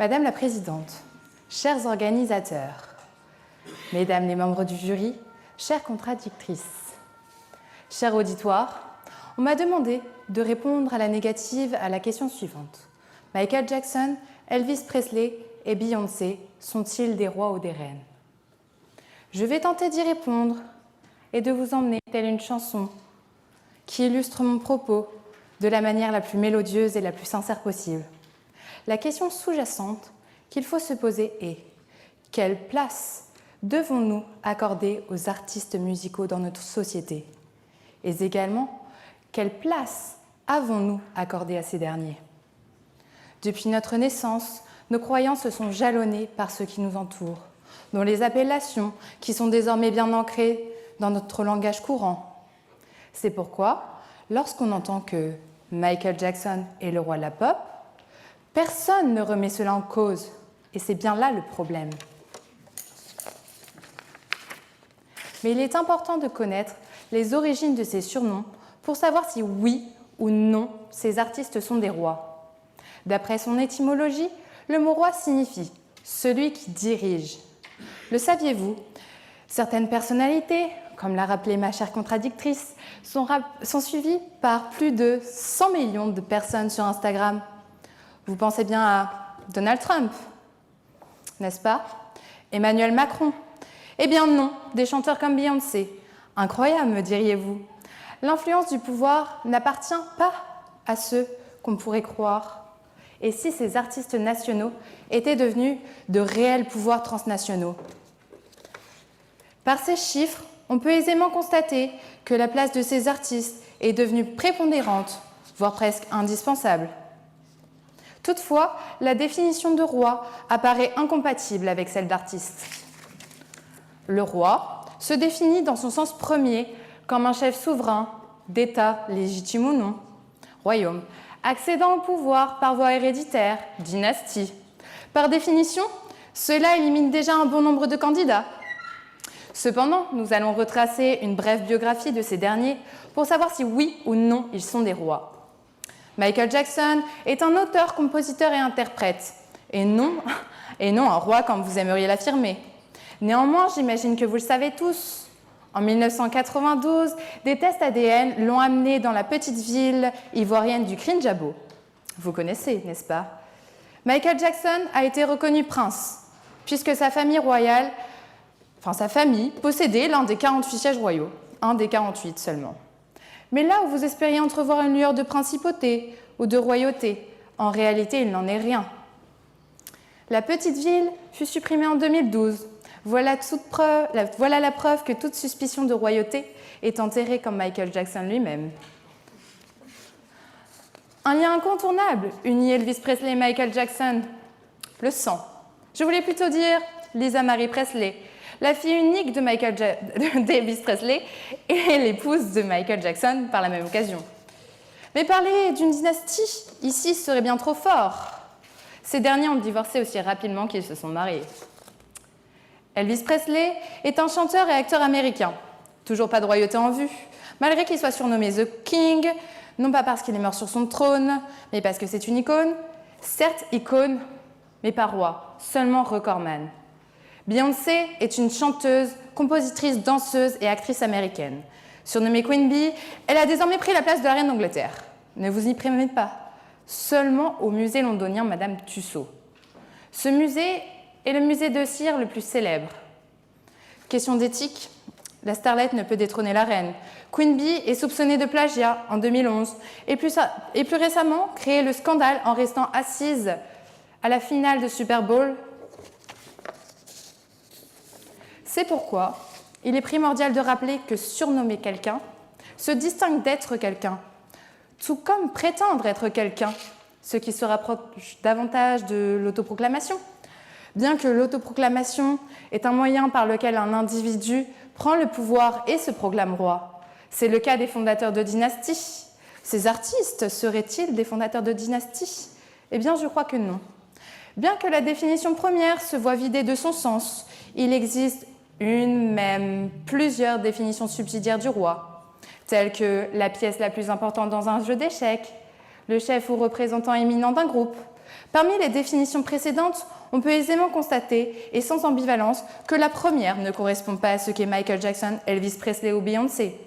Madame la Présidente, chers organisateurs, Mesdames les membres du jury, chères contradictrices, cher auditoire, on m'a demandé de répondre à la négative à la question suivante. Michael Jackson, Elvis Presley et Beyoncé sont-ils des rois ou des reines? Je vais tenter d'y répondre et de vous emmener telle une chanson qui illustre mon propos de la manière la plus mélodieuse et la plus sincère possible. La question sous-jacente qu'il faut se poser est: quelle place devons-nous accorder aux artistes musicaux dans notre société? Et également, quelle place avons-nous accordée à ces derniers? Depuis notre naissance, nos croyances sont jalonnées par ceux qui nous entourent, dont les appellations qui sont désormais bien ancrées dans notre langage courant. C'est pourquoi, lorsqu'on entend que Michael Jackson est le roi de la pop, personne ne remet cela en cause, et c'est bien là le problème. Mais il est important de connaître les origines de ces surnoms pour savoir si oui ou non ces artistes sont des rois. D'après son étymologie, le mot roi signifie « celui qui dirige ». Le saviez-vous? Certaines personnalités, comme l'a rappelé ma chère contradictrice, sont suivies par plus de 100 millions de personnes sur Instagram. Vous pensez bien à Donald Trump, n'est-ce pas? Emmanuel Macron? Eh bien non, des chanteurs comme Beyoncé. Incroyable, me diriez-vous. L'influence du pouvoir n'appartient pas à ceux qu'on pourrait croire. Et si ces artistes nationaux étaient devenus de réels pouvoirs transnationaux? Par ces chiffres, on peut aisément constater que la place de ces artistes est devenue prépondérante, voire presque indispensable. Toutefois, la définition de roi apparaît incompatible avec celle d'artiste. Le roi se définit dans son sens premier comme un chef souverain, d'État légitime ou non, royaume, accédant au pouvoir par voie héréditaire, dynastie. Par définition, cela élimine déjà un bon nombre de candidats. Cependant, nous allons retracer une brève biographie de ces derniers pour savoir si oui ou non ils sont des rois. Michael Jackson est un auteur, compositeur et interprète, et non un roi comme vous aimeriez l'affirmer. Néanmoins, j'imagine que vous le savez tous. En 1992, des tests ADN l'ont amené dans la petite ville ivoirienne du Krinjabo. Vous connaissez, n'est-ce pas? Michael Jackson a été reconnu prince, puisque sa famille royale, sa famille, possédait l'un des 40 fichiers royaux, un des 48 seulement. Mais là où vous espériez entrevoir une lueur de principauté ou de royauté, en réalité, il n'en est rien. La petite ville fut supprimée en 2012. Voilà la preuve que toute suspicion de royauté est enterrée comme Michael Jackson lui-même. Un lien incontournable unit Elvis Presley et Michael Jackson, le sang. Je voulais plutôt dire Lisa Marie Presley, la fille unique d'Elvis Presley et l'épouse de Michael Jackson par la même occasion. Mais parler d'une dynastie ici serait bien trop fort. Ces derniers ont divorcé aussi rapidement qu'ils se sont mariés. Elvis Presley est un chanteur et acteur américain. Toujours pas de royauté en vue, malgré qu'il soit surnommé The King, non pas parce qu'il est mort sur son trône, mais parce que c'est une icône. Certes, icône, mais pas roi, seulement recordman. Beyoncé est une chanteuse, compositrice, danseuse et actrice américaine. Surnommée Queen Bee, elle a désormais pris la place de la reine d'Angleterre. Ne vous y prémettez pas, seulement au musée londonien Madame Tussauds. Ce musée est le musée de cire le plus célèbre. Question d'éthique, la starlette ne peut détrôner la reine. Queen Bee est soupçonnée de plagiat en 2011 et plus récemment créé le scandale en restant assise à la finale de Super Bowl. C'est pourquoi il est primordial de rappeler que surnommer quelqu'un se distingue d'être quelqu'un, tout comme prétendre être quelqu'un, ce qui se rapproche davantage de l'autoproclamation. Bien que l'autoproclamation est un moyen par lequel un individu prend le pouvoir et se proclame roi. C'est le cas des fondateurs de dynasties. Ces artistes seraient-ils des fondateurs de dynasties? Eh bien, je crois que non. Bien que la définition première se voit vidée de son sens, il existe plusieurs définitions subsidiaires du roi, telles que la pièce la plus importante dans un jeu d'échecs, le chef ou représentant éminent d'un groupe, Parmi les définitions précédentes, on peut aisément constater, et sans ambivalence, que la première ne correspond pas à ce qu'est Michael Jackson, Elvis Presley ou Beyoncé.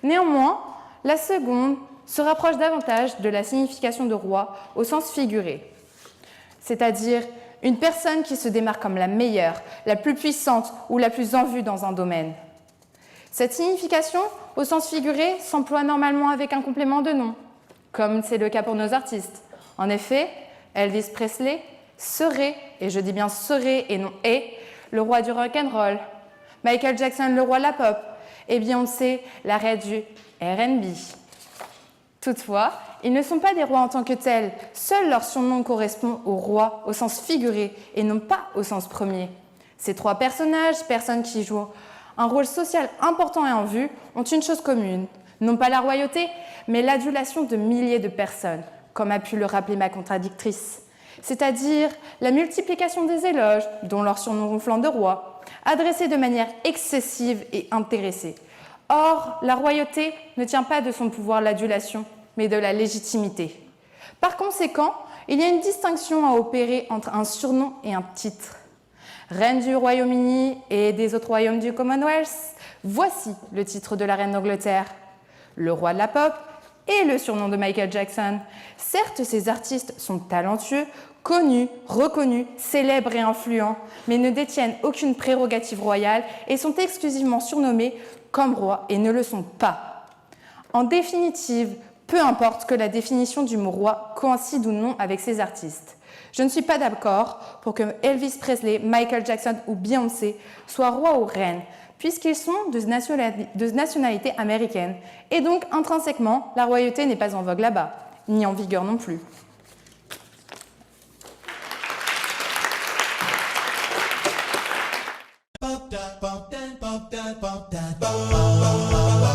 Néanmoins, la seconde se rapproche davantage de la signification de roi au sens figuré, c'est-à-dire une personne qui se démarque comme la meilleure, la plus puissante ou la plus en vue dans un domaine. Cette signification, au sens figuré, s'emploie normalement avec un complément de nom, comme c'est le cas pour nos artistes. En effet, Elvis Presley serait, et je dis bien serait et non est, le roi du rock'n'roll, Michael Jackson le roi de la pop, et Beyoncé la reine du R&B. Toutefois, ils ne sont pas des rois en tant que tels, seul leur surnom correspond au roi au sens figuré et non pas au sens premier. Ces trois personnages, personnes qui jouent un rôle social important et en vue, ont une chose commune, non pas la royauté, mais l'adulation de milliers de personnes, comme a pu le rappeler ma contradictrice, c'est-à-dire la multiplication des éloges, dont leur surnom ronflant de roi, adressés de manière excessive et intéressée. Or, la royauté ne tient pas de son pouvoir l'adulation, mais de la légitimité. Par conséquent, il y a une distinction à opérer entre un surnom et un titre. Reine du Royaume-Uni et des autres royaumes du Commonwealth, voici le titre de la reine d'Angleterre. Le roi de la pop et le surnom de Michael Jackson. Certes, ces artistes sont talentueux, connus, reconnus, célèbres et influents, mais ne détiennent aucune prérogative royale et sont exclusivement surnommés comme rois et ne le sont pas. En définitive, peu importe que la définition du mot roi coïncide ou non avec ces artistes. Je ne suis pas d'accord pour que Elvis Presley, Michael Jackson ou Beyoncé soient rois ou reines, puisqu'ils sont de nationalité américaine. Et donc, intrinsèquement, la royauté n'est pas en vogue là-bas, ni en vigueur non plus. Bum, da, bum, da, bum, da, bum, da, bum, bum, bum, bum.